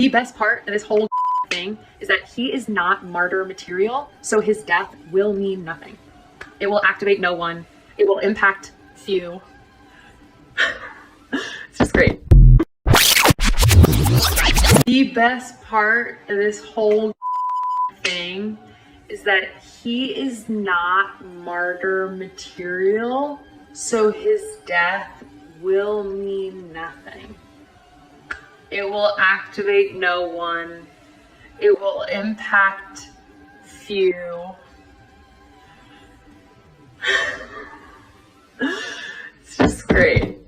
The best part of this whole thing is that he is not martyr material, so his death will mean nothing. It will activate no one. It will impact few. It's just great. The best part of this whole thing is that he is not martyr material, so his death will mean nothing. It will activate no one. It will impact few. It's just great.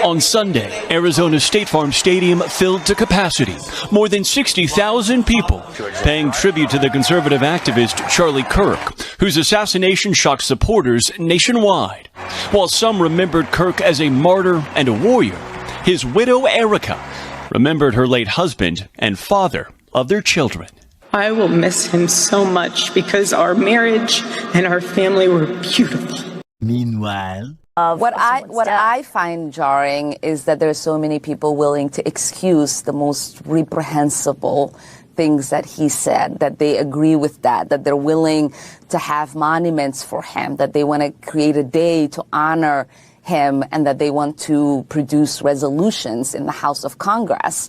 On Sunday, Arizona State Farm Stadium filled to capacity. More than 60,000 people paying tribute to the conservative activist Charlie Kirk, whose assassination shocked supporters nationwide. While some remembered Kirk as a martyr and a warrior, his widow Erika remembered her late husband and father of their children. I will miss him so much because our marriage and our family were beautiful. Meanwhile, what I find jarring is that there are so many people willing to excuse the most reprehensible things that he said, that they agree with that they're willing to have monuments for him, that they want to create a day to honor him, and that they want to produce resolutions in the House of Congress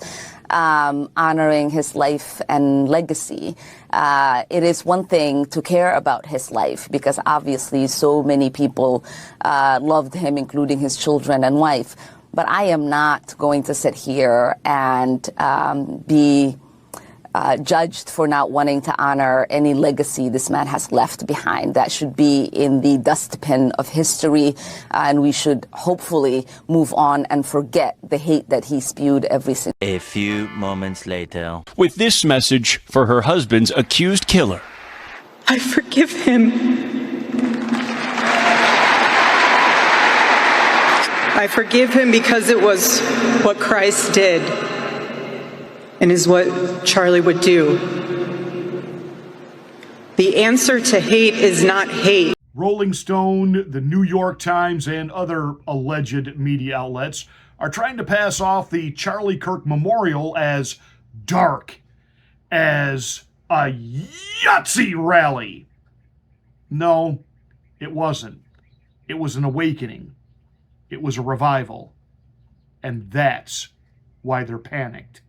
honoring his life and legacy. It is one thing to care about his life, because obviously so many people loved him, including his children and wife. But I am not going to sit here and be judged for not wanting to honor any legacy this man has left behind. That should be in the dustbin of history, and we should hopefully move on and forget the hate that he spewed every single day. A few moments later. With this message for her husband's accused killer. I forgive him. I forgive him because it was what Christ did and is what Charlie would do. The answer to hate is not hate. Rolling Stone, the New York Times, and other alleged media outlets are trying to pass off the Charlie Kirk Memorial as dark, as a Yahtzee rally. No, it wasn't. It was an awakening. It was a revival. And that's why they're panicked.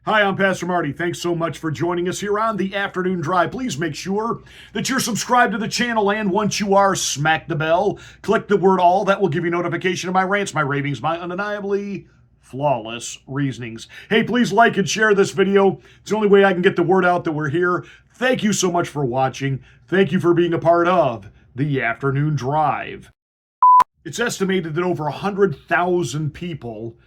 Hi, I'm Pastor Marty. Thanks so much for joining us here on the Afternoon Drive. Please make sure that you're subscribed to the channel, and once you are, smack the bell. Click the word all. That will give you notification of my rants, my ravings, my undeniably flawless reasonings. Hey, please like and share this video. It's the only way I can get the word out that we're here. Thank you so much for watching. Thank you for being a part of the Afternoon Drive. It's estimated that over 100,000 people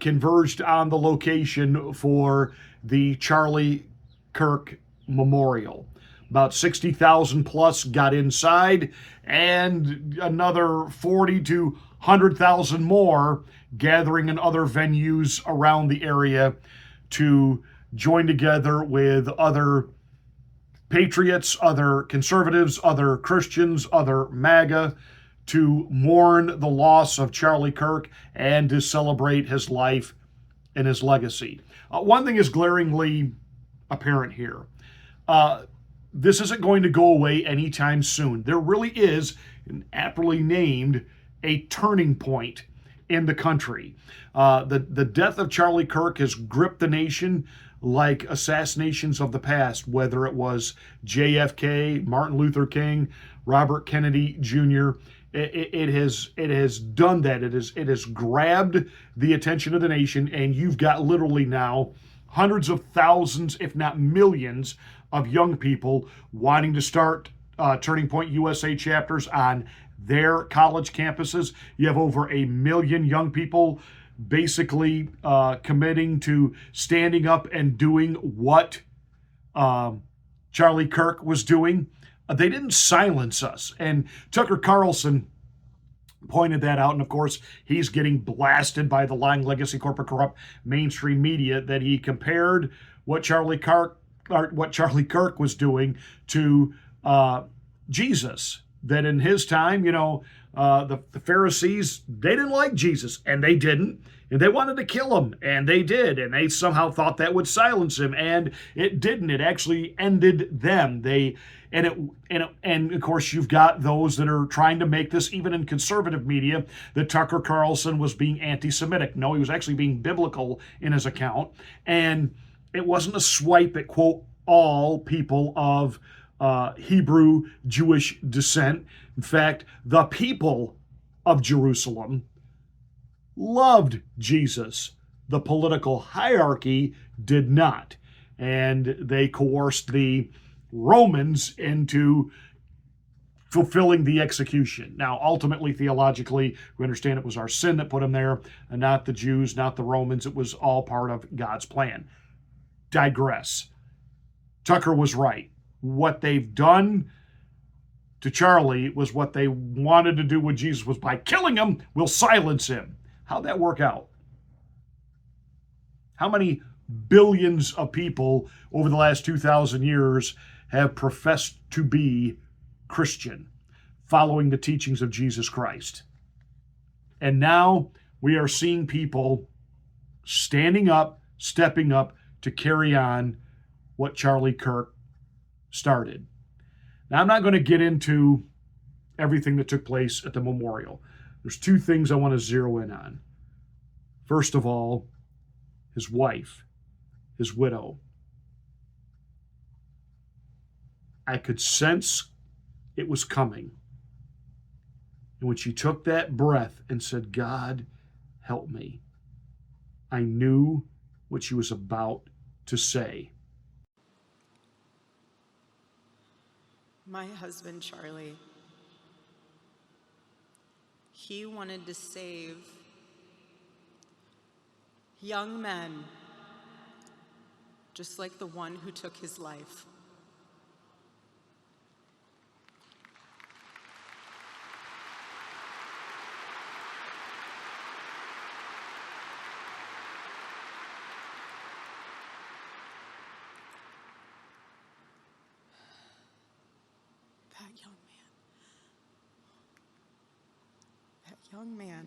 converged on the location for the Charlie Kirk Memorial. About 60,000 plus got inside, and another 40 to 100,000 more gathering in other venues around the area to join together with other patriots, other conservatives, other Christians, other MAGA, to mourn the loss of Charlie Kirk and to celebrate his life and his legacy. One thing is glaringly apparent here. This isn't going to go away anytime soon. There really is, and aptly named, a turning point in the country. The death of Charlie Kirk has gripped the nation like assassinations of the past, whether it was JFK, Martin Luther King, Robert Kennedy Jr., It has done that. It has grabbed the attention of the nation, and you've got literally now hundreds of thousands, if not millions, of young people wanting to start Turning Point USA chapters on their college campuses. You have over 1 million young people basically committing to standing up and doing what Charlie Kirk was doing. They didn't silence us. And Tucker Carlson pointed that out. And of course, he's getting blasted by the lying legacy corporate corrupt mainstream media that he compared what Charlie Kirk what Charlie Kirk was doing to Jesus. That in his time, the Pharisees, they didn't like Jesus, and they didn't. And they wanted to kill him, and they did. And they somehow thought that would silence him, and it didn't. It actually ended them. And of course, you've got those that are trying to make this, even in conservative media, that Tucker Carlson was being anti-Semitic. No, he was actually being biblical in his account. And it wasn't a swipe at, quote, all people of Hebrew Jewish descent. In fact, the people of Jerusalem loved Jesus. The political hierarchy did not. And they coerced the Romans into fulfilling the execution. Now, ultimately, theologically, we understand it was our sin that put him there, and not the Jews, not the Romans. It was all part of God's plan. Digress. Tucker was right. What they've done to Charlie was what they wanted to do with Jesus, was by killing him, we'll silence him. How'd that work out? How many billions of people over the last 2,000 years have professed to be Christian, following the teachings of Jesus Christ? And now we are seeing people standing up, stepping up to carry on what Charlie Kirk started. Now, I'm not going to get into everything that took place at the memorial. There's two things I want to zero in on. First of all, his wife, his widow. I could sense it was coming. And when she took that breath and said, God, help me, I knew what she was about to say. My husband, Charlie, he wanted to save young men just like the one who took his life. That young man.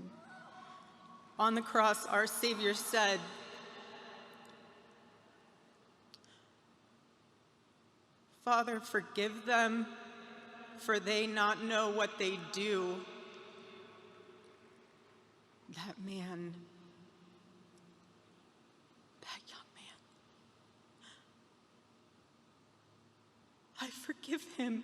On the cross, our Savior said, Father, forgive them, for they not know what they do. That man, that young man, I forgive him.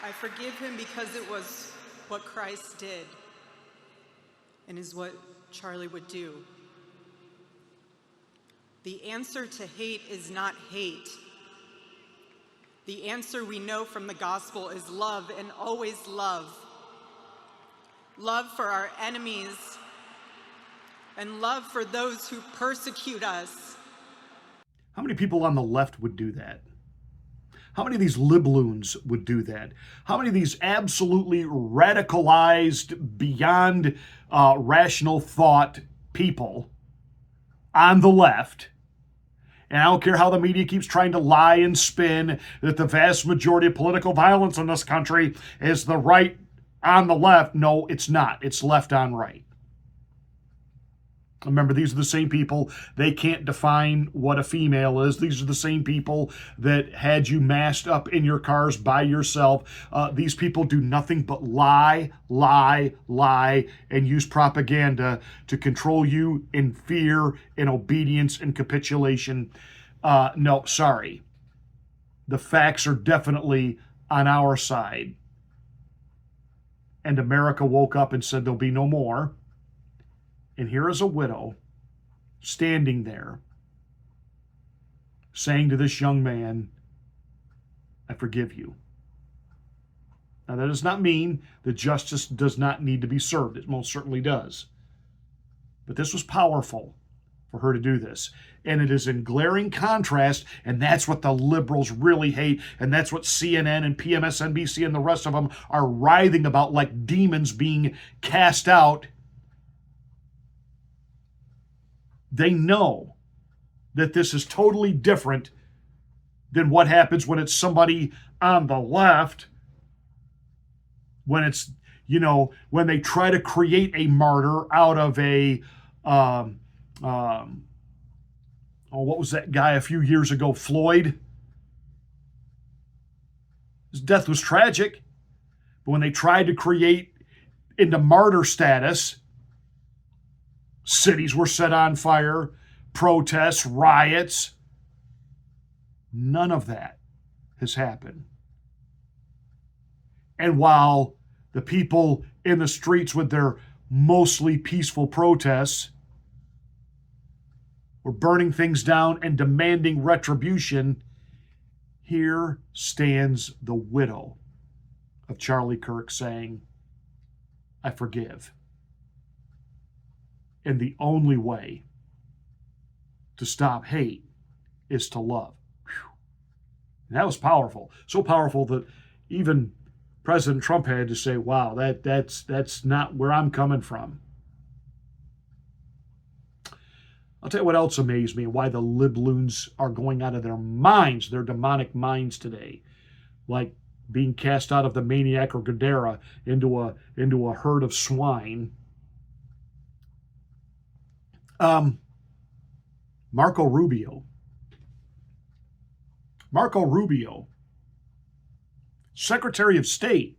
I forgive him because it was what Christ did and is what Charlie would do. The answer to hate is not hate. The answer we know from the gospel is love, and always love. Love for our enemies and love for those who persecute us. How many people on the left would do that? How many of these libloons would do that? How many of these absolutely radicalized, beyond rational thought people on the left, and I don't care how the media keeps trying to lie and spin that the vast majority of political violence in this country is the right on the left. No, it's not. It's left on right. Remember, these are the same people, they can't define what a female is. These are the same people that had you masked up in your cars by yourself. These people do nothing but lie, lie, lie, and use propaganda to control you in fear and obedience and capitulation. No, sorry. The facts are definitely on our side. And America woke up and said there'll be no more. And here is a widow standing there saying to this young man, I forgive you. Now, that does not mean that justice does not need to be served. It most certainly does. But this was powerful for her to do this. And it is in glaring contrast, and that's what the liberals really hate, and that's what CNN and PMSNBC and the rest of them are writhing about like demons being cast out. They know that this is totally different than what happens when it's somebody on the left, when it's, when they try to create a martyr out of a, what was that guy a few years ago, Floyd? His death was tragic, but when they tried to create into martyr status, cities were set on fire, protests, riots. None of that has happened. And while the people in the streets with their mostly peaceful protests were burning things down and demanding retribution, here stands the widow of Charlie Kirk saying, I forgive. And the only way to stop hate is to love. And that was powerful. So powerful that even President Trump had to say, wow, that's not where I'm coming from. I'll tell you what else amazed me and why the libloons are going out of their minds, their demonic minds today. Like being cast out of the maniac or Gadara into a herd of swine. Marco Rubio, Secretary of State,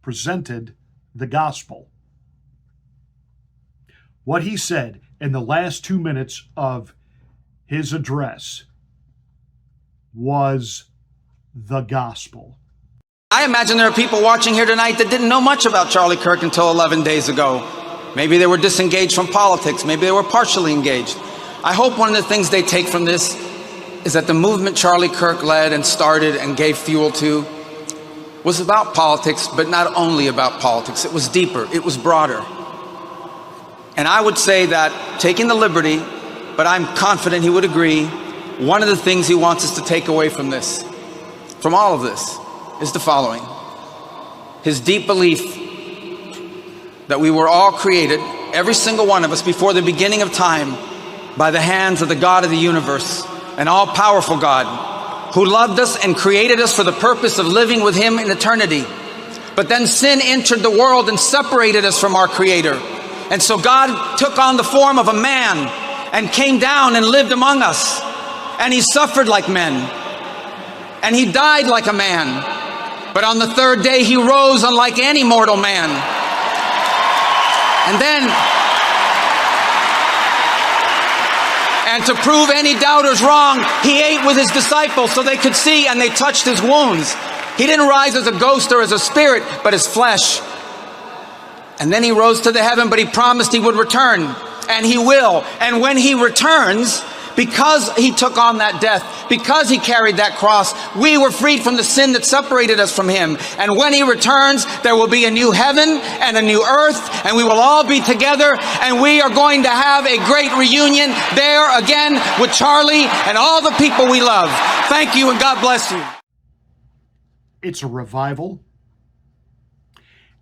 presented the gospel. What he said in the last 2 minutes of his address was the gospel. I imagine there are people watching here tonight that didn't know much about Charlie Kirk until 11 days ago. Maybe they were disengaged from politics. Maybe they were partially engaged. I hope one of the things they take from this is that the movement Charlie Kirk led and started and gave fuel to was about politics, but not only about politics. It was deeper. It was broader. And I would say that, taking the liberty, but I'm confident he would agree, one of the things he wants us to take away from this, from all of this, is the following. His deep belief that we were all created, every single one of us, before the beginning of time, by the hands of the God of the universe, an all-powerful God, who loved us and created us for the purpose of living with him in eternity. But then sin entered the world and separated us from our Creator. And so God took on the form of a man and came down and lived among us. And he suffered like men. And he died like a man. But on the third day he rose unlike any mortal man. And to prove any doubters wrong, he ate with his disciples so they could see, and they touched his wounds. He didn't rise as a ghost or as a spirit, but as flesh. And then he rose to the heaven, but he promised he would return, and he will. And when he returns, because he took on that death, because he carried that cross, we were freed from the sin that separated us from him. And when he returns, there will be a new heaven and a new earth, and we will all be together, and we are going to have a great reunion there again with Charlie and all the people we love. Thank you, and God bless you. It's a revival.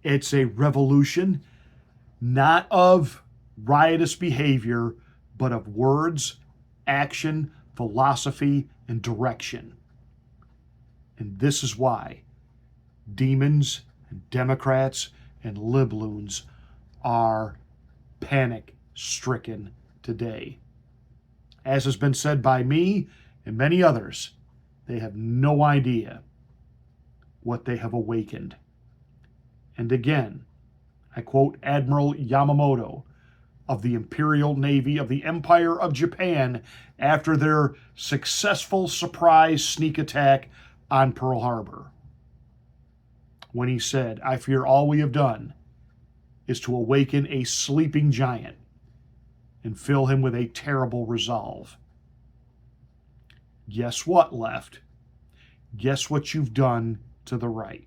It's a revolution, not of riotous behavior, but of words, action, philosophy, and direction. And this is why demons and Democrats and libloons are panic-stricken today. As has been said by me and many others, they have no idea what they have awakened. And again, I quote Admiral Yamamoto, of the Imperial Navy of the Empire of Japan after their successful surprise sneak attack on Pearl Harbor. When he said, "I fear all we have done is to awaken a sleeping giant and fill him with a terrible resolve." Guess what, left? Guess what you've done to the right?